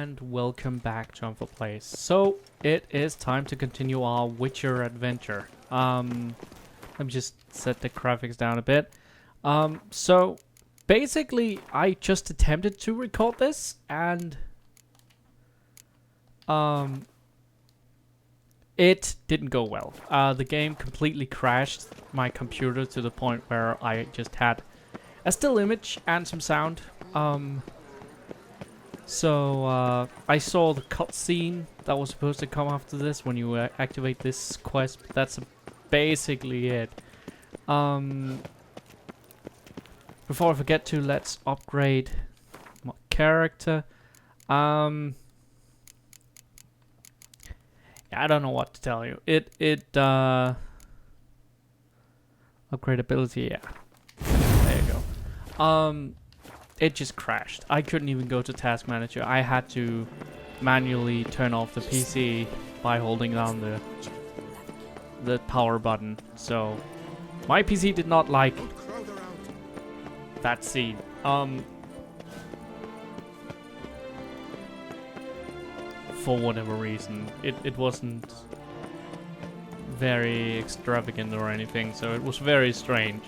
and welcome back to Ankford Place. So it is time to continue our Witcher adventure. Let me just set the graphics down a bit. So basically I just attempted to record this and it didn't go well. The game completely crashed my computer to the point where I just had a still image and some sound. So I saw the cutscene that was supposed to come after this when you activate this quest. But that's basically it. Before I forget to, let's upgrade my character. Yeah, I don't know what to tell you. Upgradability, yeah. There you go. It just crashed. I couldn't even go to Task Manager. I had to manually turn off the PC by holding down the power button. So my PC did not like that scene. For whatever reason, it wasn't very extravagant or anything, so it was very strange.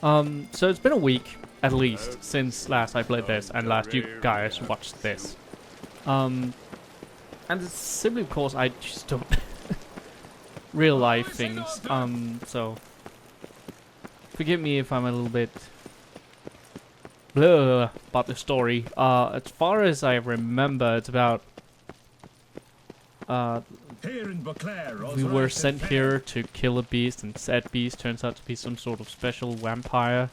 So it's been a week at least since last I played this and last you guys watched this. And it's simply because I just don't real life things. So forgive me if I'm a little bit blah about the story. As far as I remember, it's about we were sent here to kill a beast, and said beast turns out to be some sort of special vampire.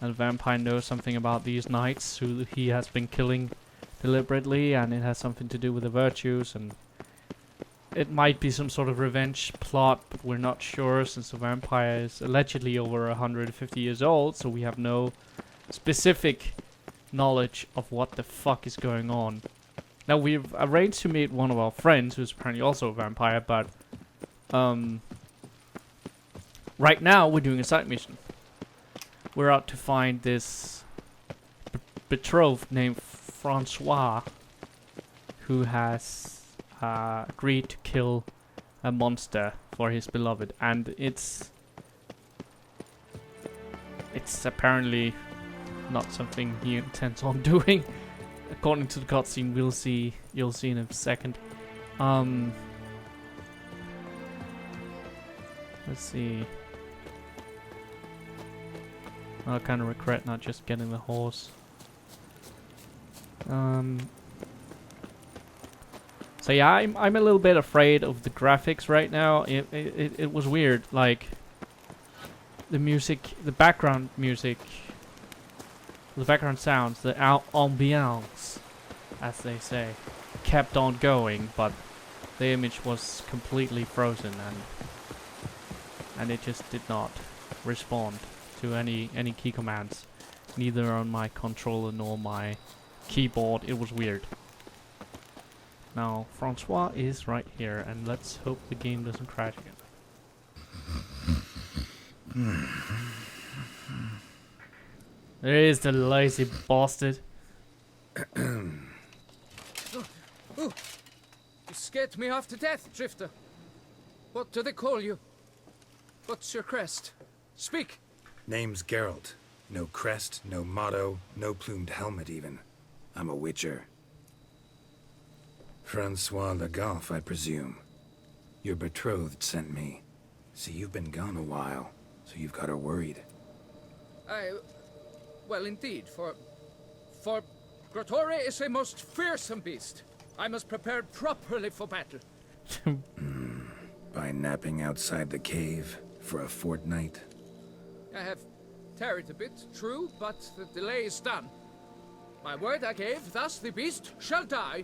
And the vampire knows something about these knights who he has been killing deliberately, and it has something to do with the virtues, and it might be some sort of revenge plot, but we're not sure since the vampire is allegedly over 150 years old, so we have no specific knowledge of what the fuck is going on. Now, we've arranged to meet one of our friends, who's apparently also a vampire, but right now we're doing a side mission. We're out to find this betrothed named Francois, who has agreed to kill a monster for his beloved, and it's apparently not something he intends on doing. According to the cutscene, you'll see in a second. Let's see. I kind of regret not just getting the horse. So yeah, I'm a little bit afraid of the graphics right now. It was weird, like the music, the background music, the background sounds, the ambiance, as they say, kept on going, but the image was completely frozen, and it just did not respond to any key commands, neither on my controller nor my keyboard. It was weird. Now Francois is right here, and let's hope the game doesn't crash again. There is the lazy bastard. Oh, you scared me half to death, Drifter. What do they call you? What's your crest? Speak! Name's Geralt. No crest, no motto, no plumed helmet even. I'm a witcher. Francois Le Goff, I presume. Your betrothed sent me. See, you've been gone a while, so you've got her worried. Well, indeed, for Grotore is a most fearsome beast. I must prepare properly for battle. By napping outside the cave for a fortnight? I have tarried a bit, true, but the delay is done. My word I gave, thus the beast shall die.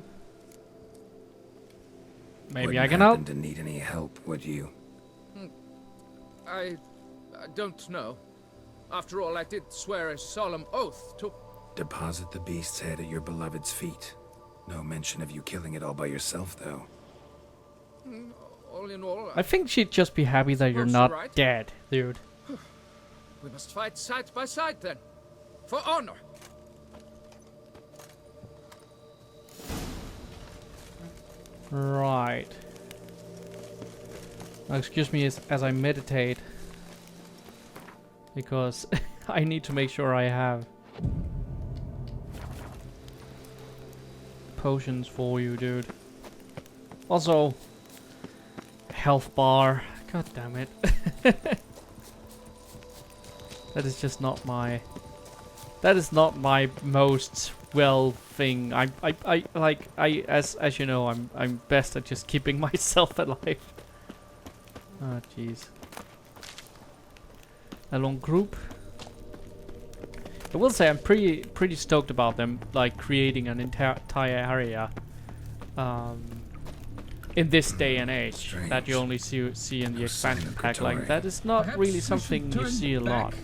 Maybe I can help. Wouldn't happen to need any help, would you? I don't know. After all, I did swear a solemn oath to... Deposit the beast's head at your beloved's feet. No mention of you killing it all by yourself, though. All in all... I think she'd just be happy that you're not dead, dude. We must fight side by side, then. For honor. Right. Now, excuse me as I meditate. Because I need to make sure I have potions for you, dude. Also, health bar. God damn it. That is just not my... That is not my most well thing. As you know, I'm best at just keeping myself alive. Oh jeez. A long group. I will say I'm pretty stoked about them, like creating an entire area in this day and age. Strange. That you only see in the No sign expansion of pack. Like Kotori. that is not Perhaps really we should something you turn see a lot. back.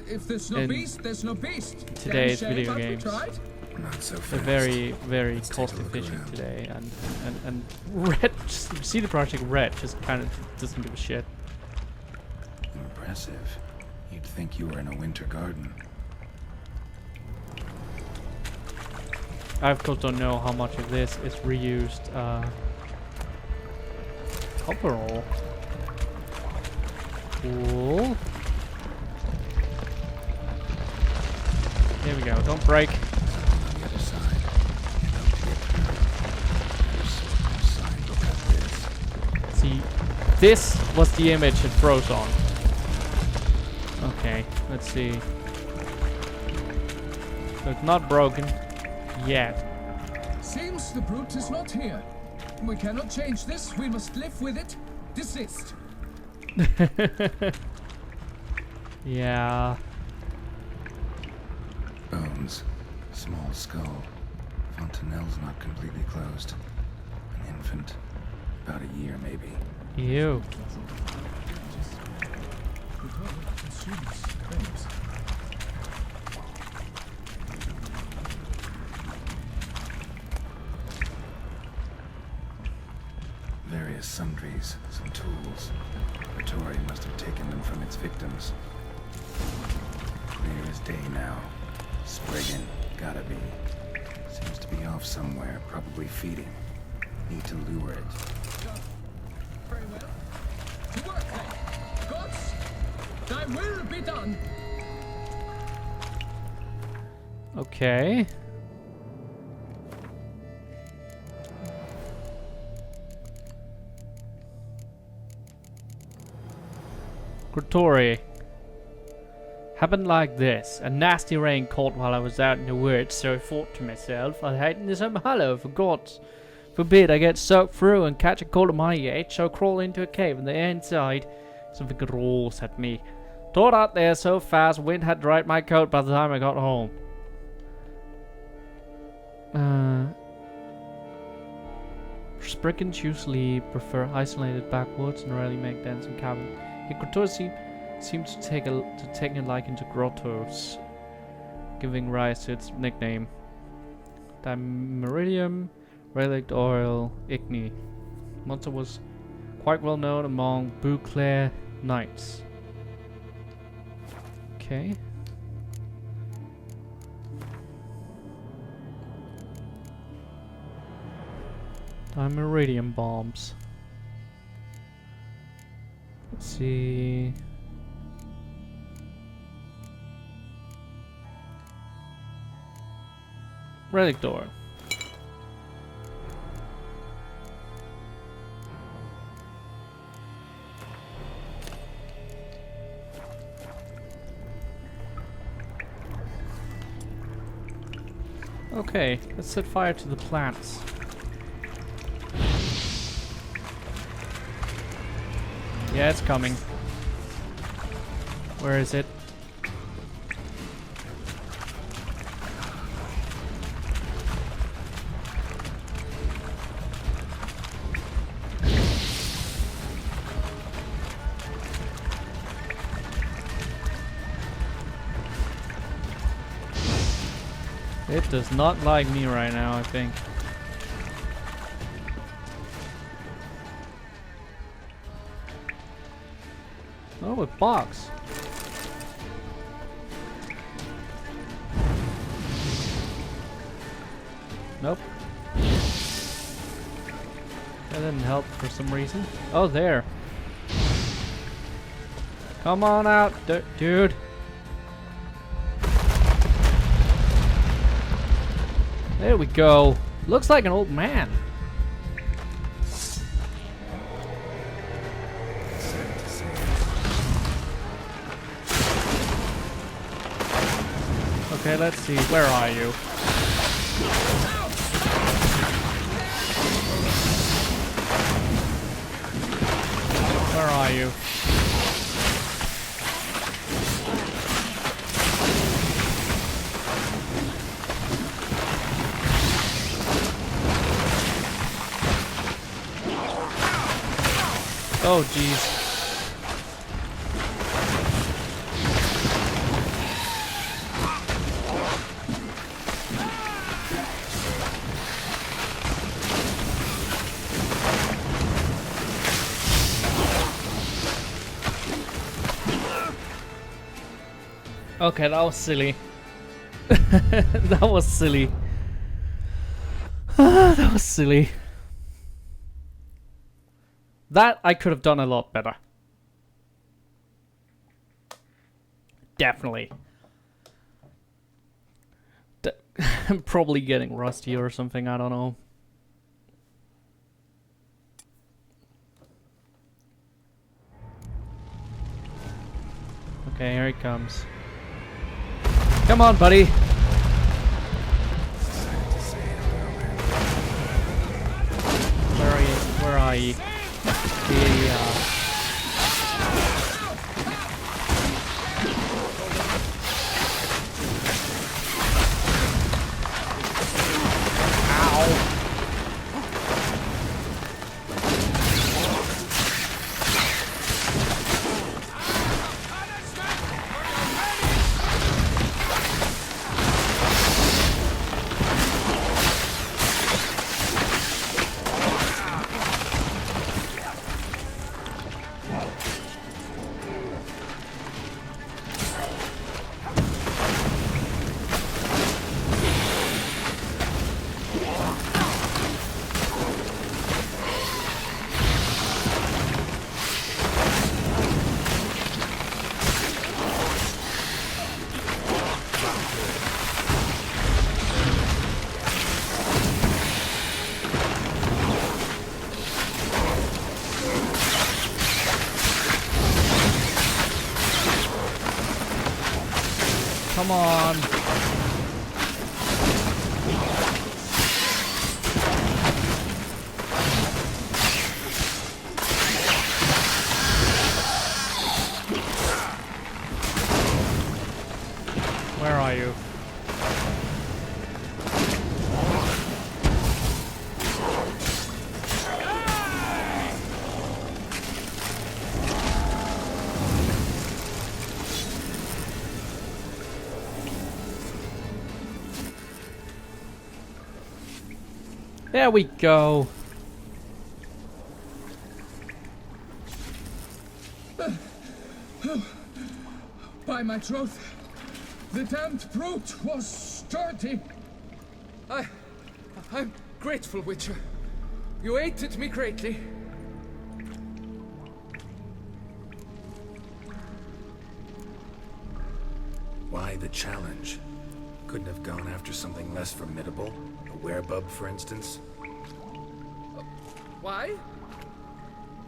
If there's no in beast, there's no beast. today's Damn shame, video but we games. tried. Not so fast. They're very Let's take a cost look efficient around. today, and Red, CD Projekt Red just kind of doesn't give a shit. Impressive. You'd think you were in a winter garden. I of course don't know how much of this is reused overall. Cool. There we go. Don't break. Something on the other side. You'd hope to get through. There's no sign. Look at this. See, this was the image it froze on. Okay, let's see. So it's not broken yet. Seems the brute is not here. We cannot change this. We must live with it. Desist. Yeah. Bones. Small skull. Fontanelle's not completely closed. An infant. About a year, maybe. Ew. Various sundries, some tools. Kotori must have taken them from its victims. Clear as day now. Spriggan, gotta be. Seems to be off somewhere, probably feeding. Need to lure it. Very well. To work then. Gods, thy will be done. Okay. Kotori. Happened like this. A nasty rain caught while I was out in the woods, so I thought to myself, I'd hide in some hollow, for God's forbid I get soaked through and catch a cold of my age, so I crawl into a cave on the inside. Something roars at me. Tore out there so fast, wind had dried my coat by the time I got home. Spriggans usually prefer isolated backwoods and rarely make dens in cabins. Kotori seems to take a liking to grottos, giving rise to its nickname. Dimeridium, relic oil, igni. Monster was quite well known among Beauclair knights. Okay. Dimeridium bombs. Let's see. Relic door. Okay, let's set fire to the plants. Yeah, it's coming. Where is it? It does not like me right now, I think. Oh, a box. Nope. That didn't help for some reason. Oh, there. Come on out, dude. There we go. Looks like an old man. Okay, let's see. Where are you? Where are you? Oh, jeez. Okay, that was silly. That was silly. That was silly. That I could have done a lot better. Definitely. I'm probably getting rusty or something, I don't know. Okay, here he comes. Come on, buddy. Where are you? Where are you? Come on. Where are you? There we go. By my troth, the damned brute was sturdy. I'm grateful, Witcher. You aided me greatly. Why the challenge? Couldn't have gone after something less formidable? A werebub, for instance? Why?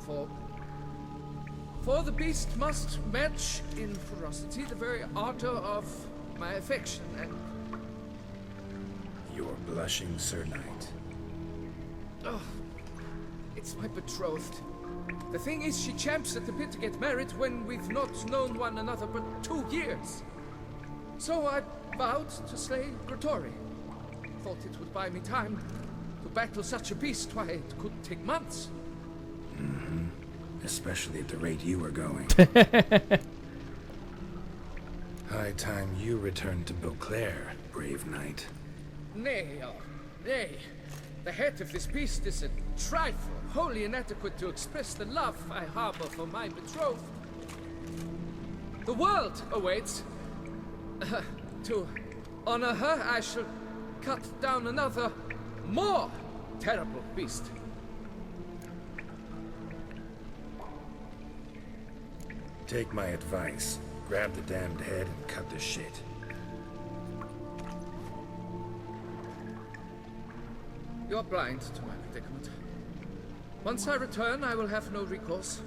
For the beast must match in ferocity the very ardor of my affection, and... You're blushing, Sir Knight. Oh, it's my betrothed. The thing is, she champs at the bit to get married when we've not known one another but 2 years. So I vowed to slay Gratory. Thought it would buy me time to battle such a beast. Why, it could take months. Mm-hmm. Especially at the rate you were going. High time you returned to Beauclair, brave knight. Nay, oh, nay. The head of this beast is a trifle, wholly inadequate to express the love I harbor for my betrothed. The world awaits. To honor her, I shall cut down another, more terrible beast. Take my advice. Grab the damned head and cut the shit. You're blind to my predicament. Once I return, I will have no recourse.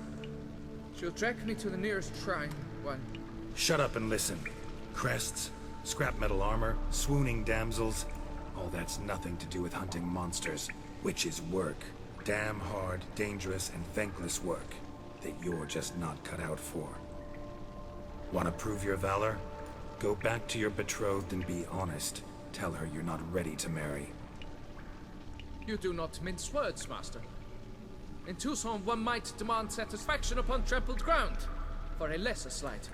She'll track me to the nearest shrine, one. Shut up and listen. Crests, scrap metal armor, swooning damsels. All that's nothing to do with hunting monsters. Witches' work. Damn hard, dangerous, and thankless work that you're just not cut out for. Want to prove your valor? Go back to your betrothed and be honest. Tell her you're not ready to marry. You do not mince words, Master. In Tucson, one might demand satisfaction upon trampled ground for a lesser slight.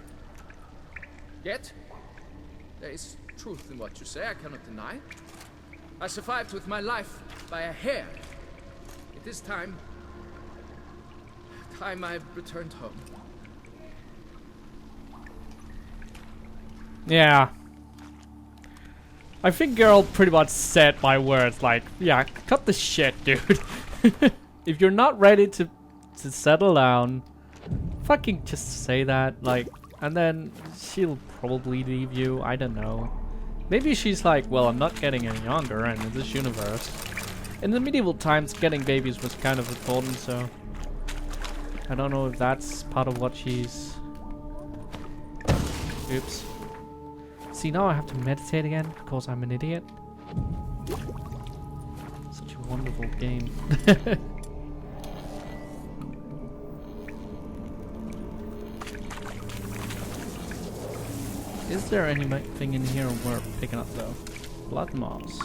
Yet, there is truth in what you say, I cannot deny. I survived with my life by a hair. It is time I returned home. Yeah. I think girl pretty much said my words, like, yeah, cut the shit, dude. If you're not ready to settle down, fucking just say that, like, and then she'll probably leave you, I don't know. Maybe she's like, well, I'm not getting any younger, and in this universe. In the medieval times, getting babies was kind of important, so I don't know if that's part of what she's... Oops. See, now I have to meditate again because I'm an idiot. Such a wonderful game. Is there anything in here worth picking up though? Blood moss.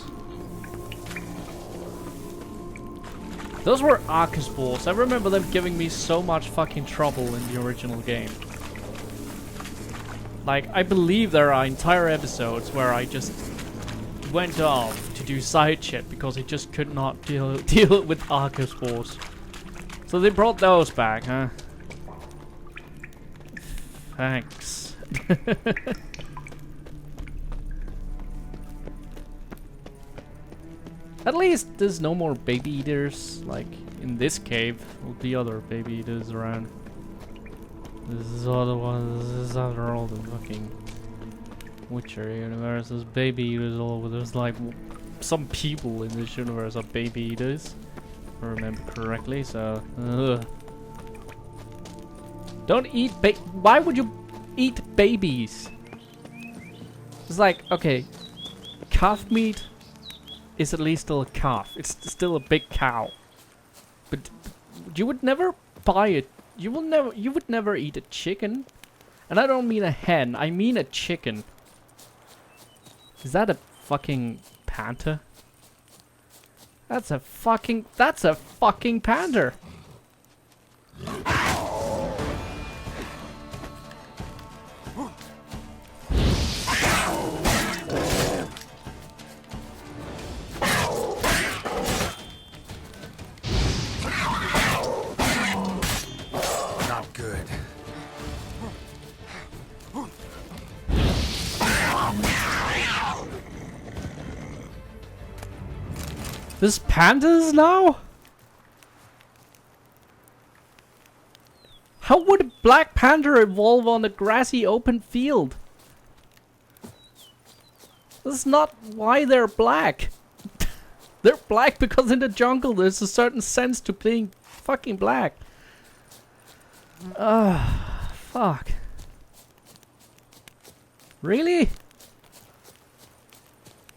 Those were Arcus balls. I remember them giving me so much fucking trouble in the original game. Like, I believe there are entire episodes where I just went off to do side shit because I just could not deal with Arcus balls. So they brought those back, huh? Thanks. At least there's no more baby eaters, like in this cave. Will be other baby eaters around. This is after all the fucking Witcher universe. There's baby eaters all over. There's like some people in this universe are baby eaters, if I remember correctly. So, don't eat why would you eat babies? It's like, okay, calf meat is at least still a calf. It's still a big cow. But you would never buy it. You would never eat a chicken. And I don't mean a hen, I mean a chicken. Is that a fucking panther? That's a fucking panther. There's pandas now? How would a black panther evolve on a grassy open field? That's not why they're black. They're black because in the jungle there's a certain sense to being fucking black. Fuck. Really?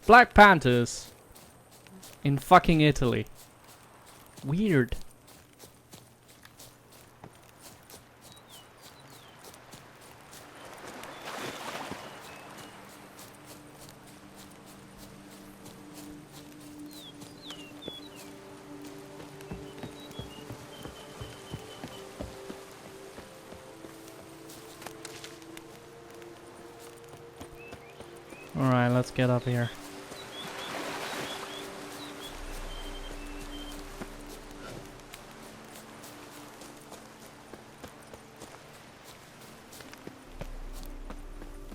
Black panthers. In fucking Italy. Weird. Alright, let's get up here.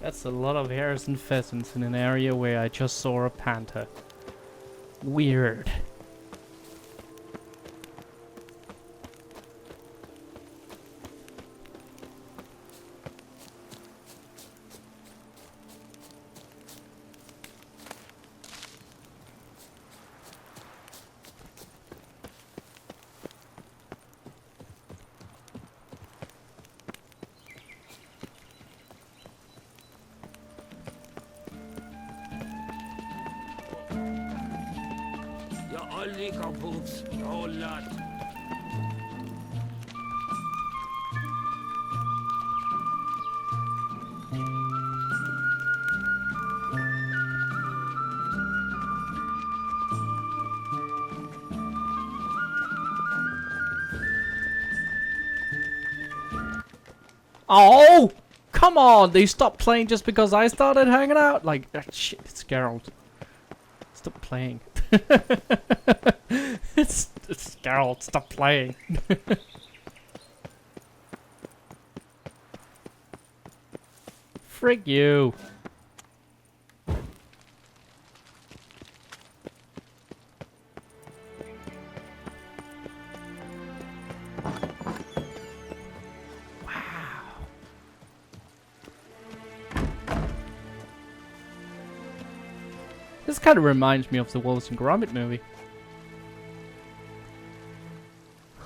That's a lot of hares and pheasants in an area where I just saw a panther. Weird. The only boobs, oh lad. Oh! Come on! They stopped playing just because I started hanging out? Like, shit, it's Geralt. Stop playing. it's Geralt, stop playing. Frig you. This kind of reminds me of the Wallace and Gromit movie.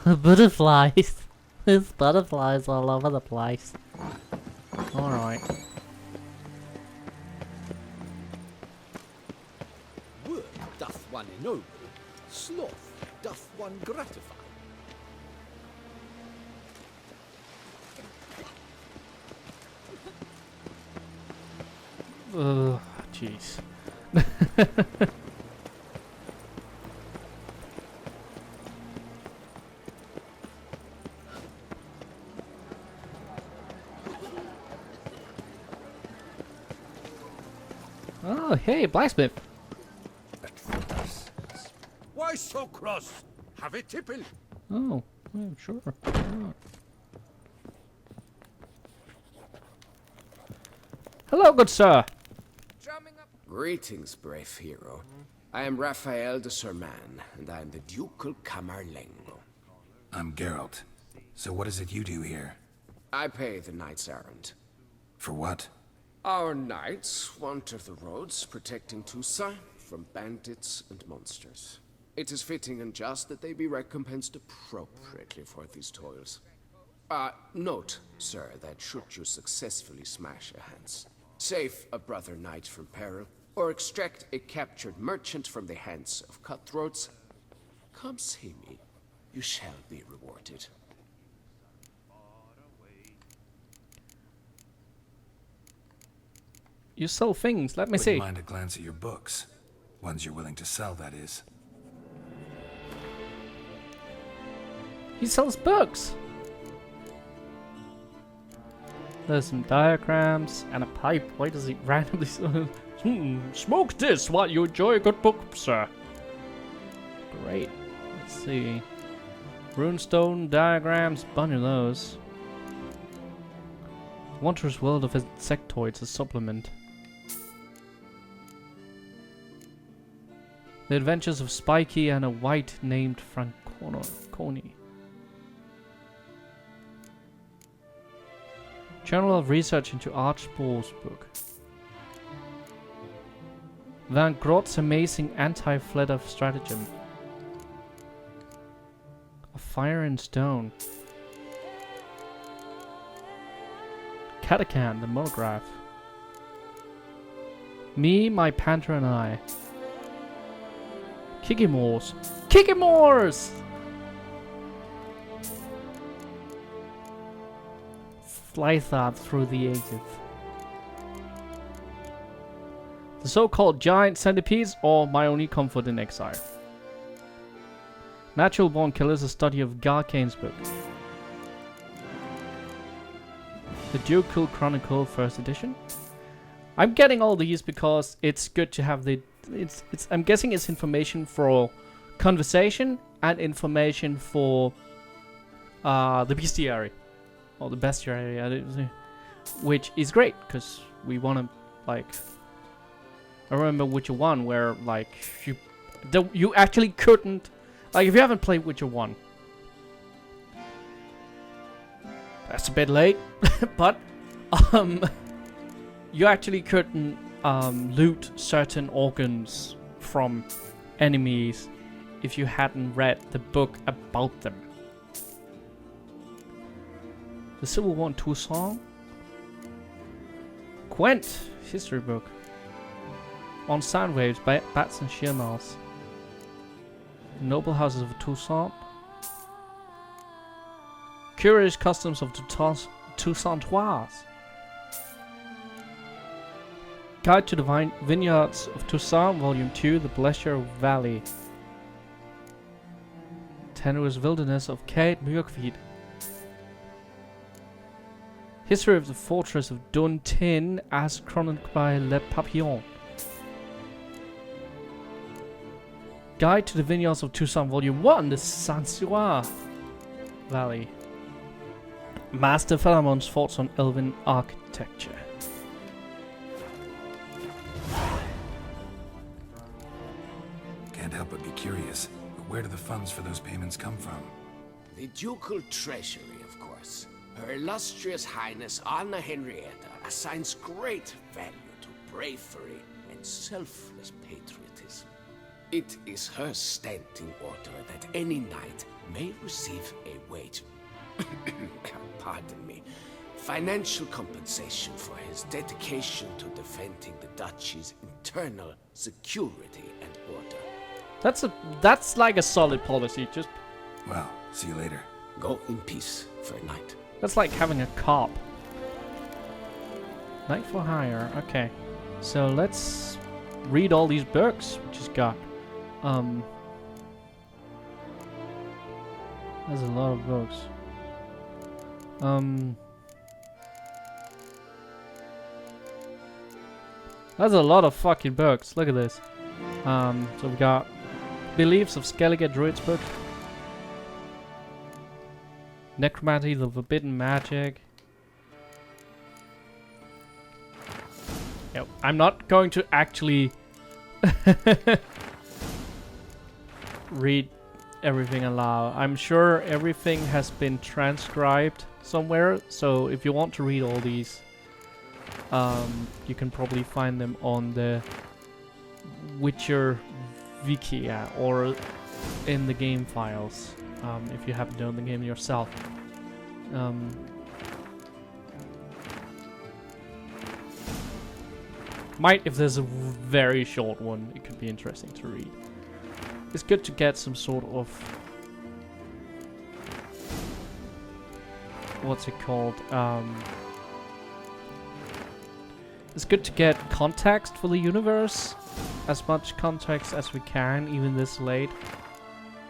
Butterflies. There's butterflies all over the place. Alright. Work doth one ennoble, sloth doth one gratify. Ugh, jeez. Oh, hey, blacksmith. Why so cross? Have a tipple. Oh, yeah, sure. Why not? Hello, good sir. Drumming up. Greetings, brave hero. I am Raphael de Serman, and I am the Ducal Camarlengo. I'm Geralt. So what is it you do here? I pay the knight's errand. For what? Our knights wander the roads, protecting Toussaint from bandits and monsters. It is fitting and just that they be recompensed appropriately for these toils. Note, sir, that should you successfully smash a Hans, save a brother knight from peril, or extract a captured merchant from the hands of cutthroats, come see me. You shall be rewarded. You sell things, let me Wouldn't see. mind a glance at your books. Ones you're willing to sell, that is. He sells books. There's some diagrams and a pipe. Why does he randomly smoke this while you enjoy a good book, sir? Great. Let's see. Runestone diagrams, bunch of those. Wanderer's World of Insectoids, a supplement. The Adventures of Spiky and a White named Franconi. Journal of Research into Archibald's book. Van Grott's amazing anti-flitter stratagem. A Fire in Stone. Catacan, the monograph. Me, My Panther and I. Kikimores. Kikimores! Slice through the ages. The so-called giant centipedes, or my only comfort in exile. Natural Born Killers, a study of Garcane's book. The Ducal Chronicle, first edition. I'm getting all these because it's good to have the. I'm guessing it's information for conversation and information for the bestiary. Or the bestiary, which is great because we want to like. I remember Witcher 1 where like you actually couldn't, like, if you haven't played Witcher 1, that's a bit late, but you actually couldn't loot certain organs from enemies if you hadn't read the book about them. The Civil War in Toussaint. Gwent, history book. On sound waves, bats and shearmouths. Noble houses of Toussaint. Curious customs of Toussaintois. Guide to the Vineyards of Toussaint, Volume 2, The Pleasure Valley. Tenuous Wilderness of Kate Muirkweed. History of the Fortress of Duntin as chronicled by Le Papillon. Guide to the Vineyards of Toussaint, Volume 1, The Sansuar Valley. Master Philemon's Thoughts on Elven Architecture. Can't help but be curious. But where do the funds for those payments come from? The ducal treasury, of course. Her illustrious Highness Anna Henrietta assigns great value to bravery and selfless patriotism. It is her standing order that any knight may receive a wage. Pardon me. Financial compensation for his dedication to defending the duchy's internal security and order. That's like a solid policy. Just Well, see you later. Go in peace for a night. that's like having a cop. Knight for hire. Okay, so let's read all these books we just got. There's a lot of books. That's a lot of fucking books. Look at this. So we got Beliefs of Skellige Druids book. Necromancy, the Forbidden Magic. Yep, I'm not going to actually read everything aloud. I'm sure everything has been transcribed somewhere, so if you want to read all these, you can probably find them on the Witcher Wiki or in the game files, if you happen to own the game yourself. If there's a very short one, it could be interesting to read. It's good to get some sort of, what's it called? It's good to get context for the universe, as much context as we can, even this late.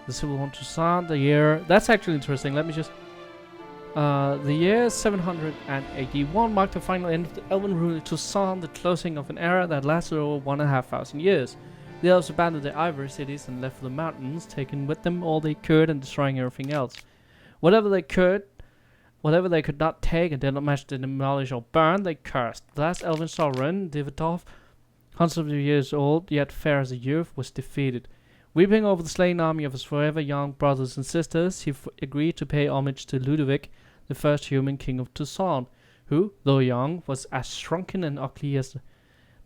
The Civil War Toussaint, the year. That's actually interesting. Let me just. The year 781 marked the final end of the Elven rule of Toussaint, the closing of an era that lasted over 1,500 years. The elves abandoned their ivory cities and left the mountains, taking with them all they could and destroying everything else. Whatever they could not take and did not manage to demolish or burn, they cursed. The last elven sovereign, Divitov, hundreds of years old, yet fair as a youth, was defeated. Weeping over the slain army of his forever young brothers and sisters, he agreed to pay homage to Ludovic, the first human king of Toussaint, who, though young, was as shrunken and ugly as the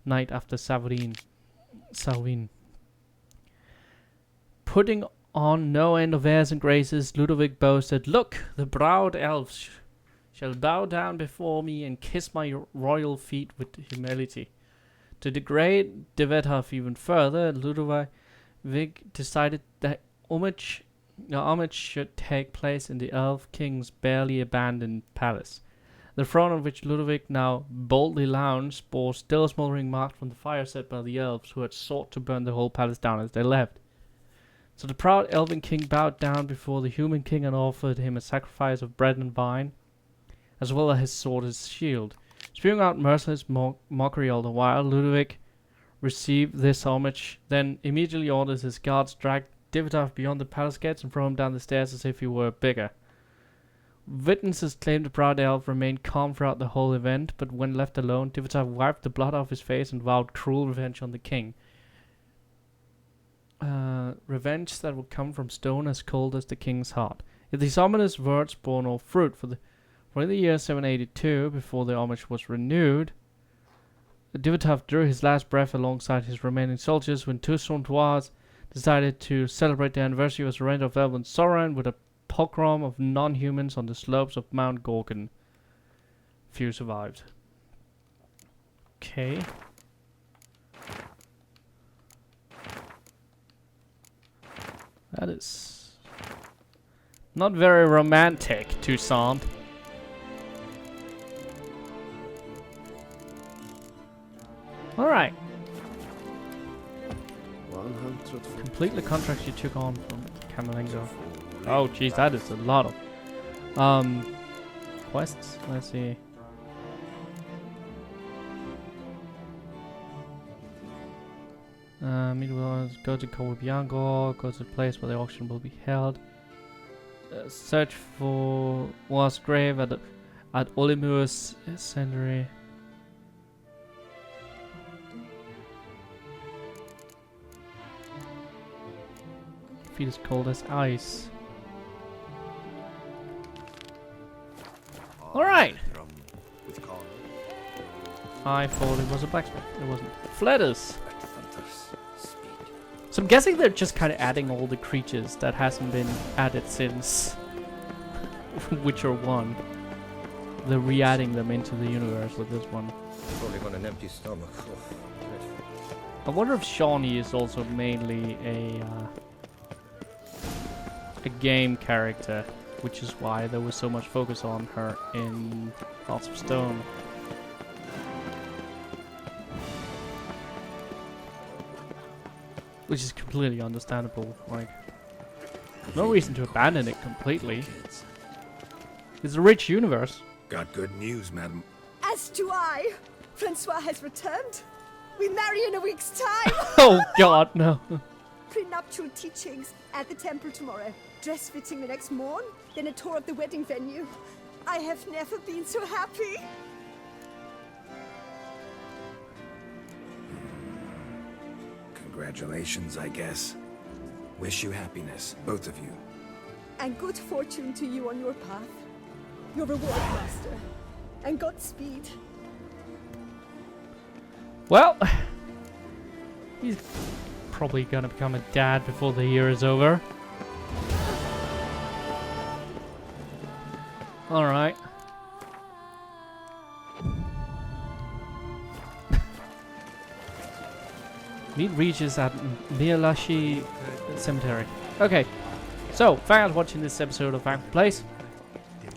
night after Savin. Putting on no end of airs and graces, Ludovic boasted, "Look, the proud elves shall bow down before me and kiss my royal feet with humility." To degrade Divitov even further, Ludovic decided that homage should take place in the elf king's barely abandoned palace. The throne on which Ludovic now boldly lounged bore still a smoldering mark from the fire set by the elves who had sought to burn the whole palace down as they left. So the proud elven king bowed down before the human king and offered him a sacrifice of bread and wine, as well as his sword and shield. Spewing out merciless mockery all the while, Ludovic received this homage, then immediately orders his guards drag Divitov beyond the palace gates and throw him down the stairs as if he were a beggar. Witnesses claim the proud elf remained calm throughout the whole event, but when left alone, Divitov wiped the blood off his face and vowed cruel revenge on the king. Revenge that would come from stone as cold as the king's heart. If these ominous words bore no fruit, for the year 782, before the homage was renewed, Divitov drew his last breath alongside his remaining soldiers when Toussaintois decided to celebrate the anniversary of the reign of Elven Sovereign with a pogrom of non-humans on the slopes of Mount Gorgon. Few survived. Okay. That is not very romantic, Toussaint. Alright. 100 Complete the contracts you took on from Camelingo. Oh jeez, that is a lot of quests. Let's see. Meanwhile, go to Covibiango, go to the place where the auction will be held. Search for was grave at Olimur's Century. Feet as cold as ice. Alright! I thought it was a blacksmith. It wasn't. Fletters! So I'm guessing they're just kind of adding all the creatures that hasn't been added since Witcher 1. They're re-adding them into the universe with this one. Probably on an empty stomach. I wonder if Shawnee is also mainly a game character, which is why there was so much focus on her in Hearts of Stone. Which is completely understandable. Like, no reason to abandon it completely. It's a rich universe. Got good news, madam. As do I. Francois has returned. We marry in a week's time. Oh God, no. Prenuptial teachings at the temple tomorrow. Dress fitting the next morn. Then a tour of the wedding venue. I have never been so happy. Congratulations, I guess. Wish you happiness, both of you. And good fortune to you on your path. Your reward, master. And Godspeed. Well, he's probably gonna become a dad before the year is over. Alright. Meet Regis at Mielashi Cemetery. Okay, so thanks for watching this episode of Ankford Plays.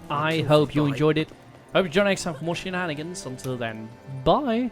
I hope you enjoyed it. Hope you join next time for more shenanigans. Until then, bye.